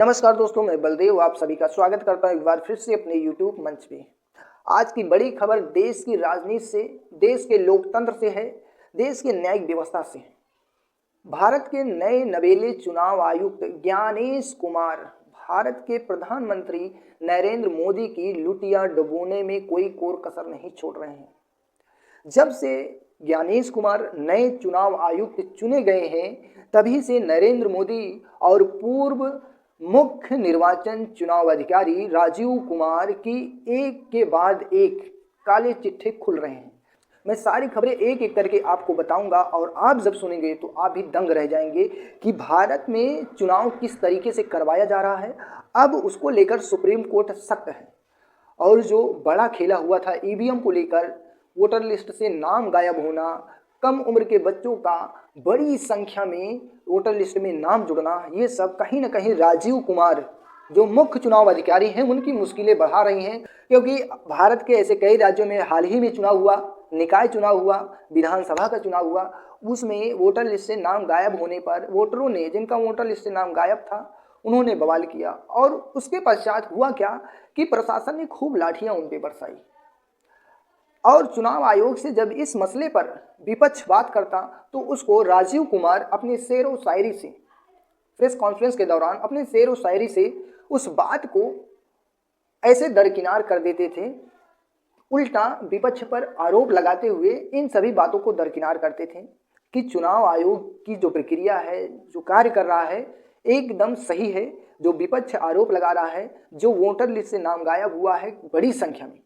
नमस्कार दोस्तों, मैं बलदेव आप सभी का स्वागत करता हूं एक बार फिर से अपने YouTube मंच पे। आज की बड़ी खबर देश की राजनीति से, देश के लोकतंत्र से है, देश की न्यायिक व्यवस्था से है। भारत के नए नवेले चुनाव आयुक्त ज्ञानेश कुमार भारत के प्रधानमंत्री नरेंद्र मोदी की लुटिया डुबोने में कोई कोर कसर नहीं छोड़ रहे हैं। जब से ज्ञानेश कुमार नए चुनाव आयुक्त चुने गए हैं, तभी से नरेंद्र मोदी और पूर्व मुख्य निर्वाचन चुनाव अधिकारी राजीव कुमार की एक के बाद एक काले चिट्ठे खुल रहे हैं। मैं सारी खबरें एक एक करके आपको बताऊंगा और आप जब सुनेंगे तो आप भी दंग रह जाएंगे कि भारत में चुनाव किस तरीके से करवाया जा रहा है। अब उसको लेकर सुप्रीम कोर्ट सख्त है और जो बड़ा खेला हुआ था ईवीएम को लेकर, वोटर लिस्ट से नाम गायब होना, कम उम्र के बच्चों का बड़ी संख्या में वोटर लिस्ट में नाम जुड़ना, ये सब कहीं ना कहीं राजीव कुमार जो मुख्य चुनाव अधिकारी हैं उनकी मुश्किलें बढ़ा रही हैं। क्योंकि भारत के ऐसे कई राज्यों में हाल ही में चुनाव हुआ, निकाय चुनाव हुआ, विधानसभा का चुनाव हुआ, उसमें वोटर लिस्ट से नाम गायब होने पर वोटरों ने, जिनका वोटर लिस्ट से नाम गायब था, उन्होंने बवाल किया। और उसके पश्चात हुआ क्या कि प्रशासन ने खूब लाठियां उन पर बरसाई। और चुनाव आयोग से जब इस मसले पर विपक्ष बात करता तो उसको राजीव कुमार अपने शेर व शायरी से, प्रेस कॉन्फ्रेंस के दौरान अपने शेर व शायरी से उस बात को ऐसे दरकिनार कर देते थे, उल्टा विपक्ष पर आरोप लगाते हुए इन सभी बातों को दरकिनार करते थे कि चुनाव आयोग की जो प्रक्रिया है, जो कार्य कर रहा है, एकदम सही है। जो विपक्ष आरोप लगा रहा है, जो वोटर लिस्ट से नाम गायब हुआ है बड़ी संख्या में,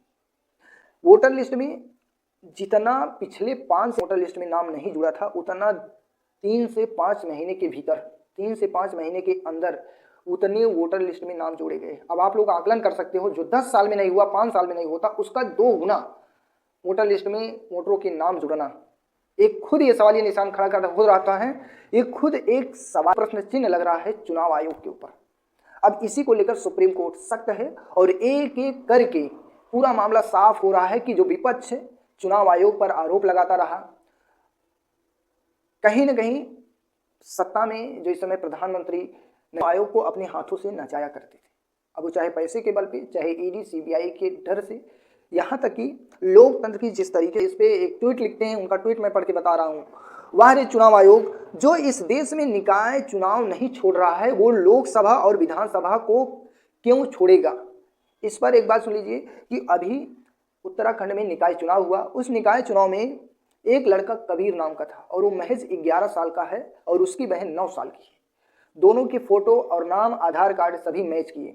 वोटर लिस्ट में जितना पिछले 5 वोटर लिस्ट में नाम नहीं जुड़ा था, उतना 3 से 5 महीने के भीतर, 3 से 5 महीने के अंदर उतने वोटर लिस्ट में नाम जोड़े गए। अब आप लोग आकलन कर सकते हो, जो 10 साल में नहीं हुआ, 5 साल में नहीं होता, उसका 2 गुना वोटर लिस्ट में वोटरों के नाम जुड़ना एक खुद ये सवाल, ये निशान खड़ा कर हो रहा है, ये खुद एक सवाल, प्रश्न चिन्ह लग रहा है चुनाव आयोग के ऊपर। अब इसी को लेकर सुप्रीम कोर्ट सख्त है और एक एक करके पूरा मामला साफ हो रहा है कि जो विपक्ष चुनाव आयोग पर आरोप लगाता रहा, कहीं ना कहीं सत्ता में जो इस समय प्रधानमंत्री आयोग को अपने हाथों से नचाया करते थे। अब वो चाहे पैसे के बल पे, चाहे ईडी सीबीआई के डर से, यहाँ तक कि लोकतंत्र की जिस तरीके, इस पे एक ट्वीट लिखते हैं, उनका ट्वीट मैं पढ़ के बता रहा हूँ। वाह रे चुनाव आयोग, जो इस देश में निकाय चुनाव नहीं छोड़ रहा है, वो लोकसभा और विधानसभा को क्यों छोड़ेगा। इस पर एक बात सुन लीजिए कि अभी उत्तराखंड में निकाय चुनाव हुआ, उस निकाय चुनाव में एक लड़का कबीर नाम का था और वो महज 11 साल का है और उसकी बहन 9 साल की है। दोनों के फोटो और नाम, आधार कार्ड सभी मैच किए,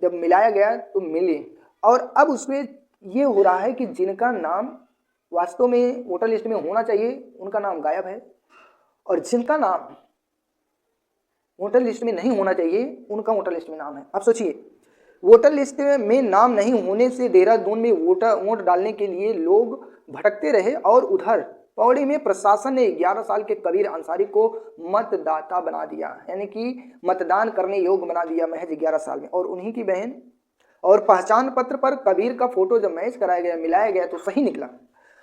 जब मिलाया गया तो मिले। और अब उसमें ये हो रहा है कि जिनका नाम वास्तव में वोटर लिस्ट में होना चाहिए उनका नाम गायब है, और जिनका नाम वोटर लिस्ट में नहीं होना चाहिए उनका वोटर लिस्ट में नाम है। अब सोचिए, वोटर लिस्ट में नाम नहीं होने से देहरादून में वोट डालने के लिए लोग भटकते रहे, और उधर पौड़ी में प्रशासन ने 11 साल के कबीर अंसारी को मतदाता बना दिया, यानी कि मतदान करने योग्य बना दिया महज 11 साल में। और उन्हीं की बहन, और पहचान पत्र पर कबीर का फोटो जब मैच कराया गया, मिलाया गया तो सही निकला।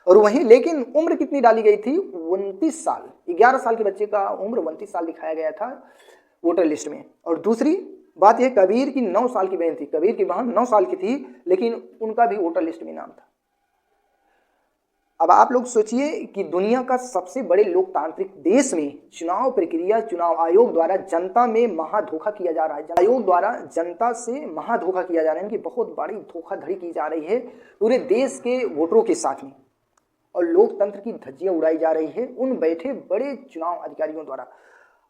और वहीं लेकिन उम्र कितनी डाली गई थी, 29 साल। 11 साल के बच्चे का उम्र 29 साल दिखाया गया था वोटर लिस्ट में। और दूसरी बात यह, कबीर की 9 साल की बहन थी, कबीर की बहन 9 साल की थी, लेकिन उनका भी वोटर लिस्ट में नाम था। अब आप लोग सोचिए कि दुनिया का सबसे बड़े लोकतांत्रिक देश में चुनाव प्रक्रिया, चुनाव आयोग द्वारा जनता में महाधोखा किया जा रहा है। आयोग द्वारा जनता से महाधोखा किया जा रहा है, इनकी बहुत बड़ी धोखाधड़ी की जा रही है पूरे देश के वोटरों के साथ में, और लोकतंत्र की धज्जियां उड़ाई जा रही है उन बैठे बड़े चुनाव अधिकारियों द्वारा।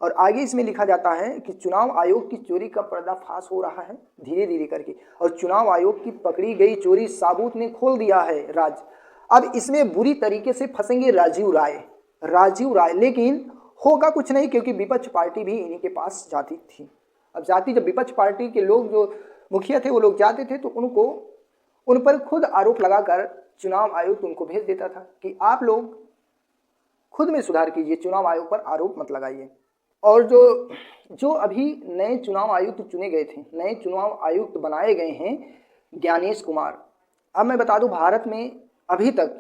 और आगे इसमें लिखा जाता है कि चुनाव आयोग की चोरी का पर्दाफाश हो रहा है धीरे धीरे करके, और चुनाव आयोग की पकड़ी गई चोरी साबूत ने खोल दिया है राज। अब इसमें बुरी तरीके से फंसेंगे राजीव राय, लेकिन होगा कुछ नहीं, क्योंकि विपक्ष पार्टी भी इन्हीं के पास जाती थी। अब जाती, जब विपक्ष पार्टी के लोग, जो मुखिया थे, वो लोग जाते थे तो उन पर खुद आरोप लगाकर चुनाव आयोग उनको भेज देता था कि आप लोग खुद में सुधार कीजिए, चुनाव आयोग पर आरोप मत लगाइए। और जो अभी नए चुनाव आयुक्त चुने गए थे, नए चुनाव आयुक्त बनाए गए हैं ज्ञानेश कुमार। अब मैं बता दूं, भारत में अभी तक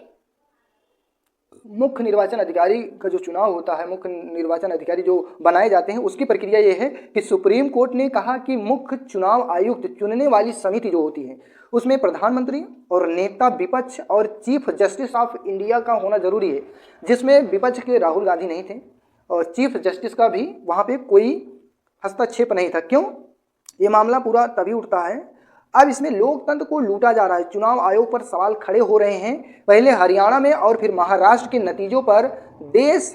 मुख्य निर्वाचन अधिकारी का जो चुनाव होता है, मुख्य निर्वाचन अधिकारी जो बनाए जाते हैं, उसकी प्रक्रिया ये है कि सुप्रीम कोर्ट ने कहा कि मुख्य चुनाव आयुक्त चुनने वाली समिति जो होती है उसमें प्रधानमंत्री और नेता विपक्ष और चीफ जस्टिस ऑफ इंडिया का होना जरूरी है, जिसमें विपक्ष के राहुल गांधी नहीं थे और चीफ जस्टिस का भी वहाँ पे कोई हस्तक्षेप नहीं था। क्यों? ये मामला पूरा तभी उठता है, अब इसमें लोकतंत्र को लूटा जा रहा है। चुनाव आयोग पर सवाल खड़े हो रहे हैं। पहले हरियाणा में और फिर महाराष्ट्र के नतीजों पर देश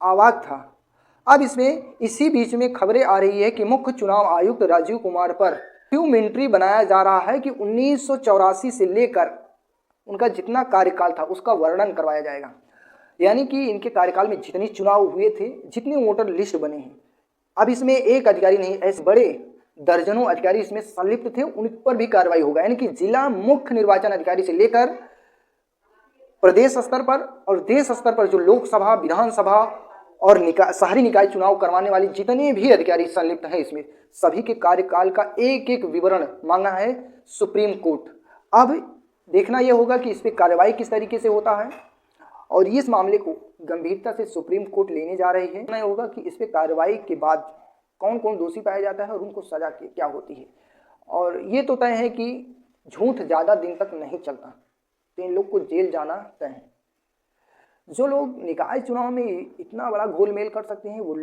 अवाक था। अब इसमें इसी बीच में खबरें आ रही है कि मुख्य चुनाव आयुक्त राजीव कुमार पर डॉक्यूमेंट्री बनाया जा रहा है कि 1984 से लेकर उनका जितना कार्यकाल था उसका वर्णन करवाया जाएगा। यानी कि इनके कार्यकाल में जितने चुनाव हुए थे, जितने वोटर लिस्ट बने हैं, अब इसमें एक अधिकारी नहीं, ऐसे बड़े दर्जनों अधिकारी इसमें संलिप्त थे, उन पर भी कार्रवाई होगा। यानी कि जिला मुख्य निर्वाचन अधिकारी से लेकर प्रदेश स्तर पर और देश स्तर पर जो लोकसभा, विधानसभा और शहरी निकाय चुनाव करवाने वाले जितने भी अधिकारी संलिप्त हैं, इसमें सभी के कार्यकाल का एक एक विवरण मांगा है सुप्रीम कोर्ट। अब देखना यह होगा कि इस पर कार्रवाई किस तरीके से होता है और इस मामले को गंभीरता से सुप्रीम कोर्ट लेने जा रही है। देखना यह होगा कि इस पर कार्रवाई के बाद कौन कौन दोषी पाया जाता है और उनको सजा क्या होती है। और ये तो तय है कि झूठ ज़्यादा दिन तक नहीं चलता, तो इन लोग को जेल जाना तय है। जो लोग निकाय चुनाव में इतना बड़ा घोलमेल कर सकते हैं, वो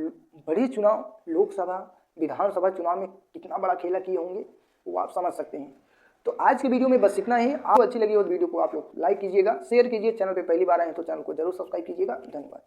बड़े चुनाव, लोकसभा, विधानसभा चुनाव में कितना बड़ा खेला किए होंगे, वो आप समझ सकते हैं। तो आज के वीडियो में बस इतना ही। आपको अच्छी लगी हो तो वीडियो को आप लोग लाइक कीजिएगा, शेयर कीजिए। चैनल पे पहली बार आए हैं तो चैनल को जरूर सब्सक्राइब कीजिएगा। धन्यवाद।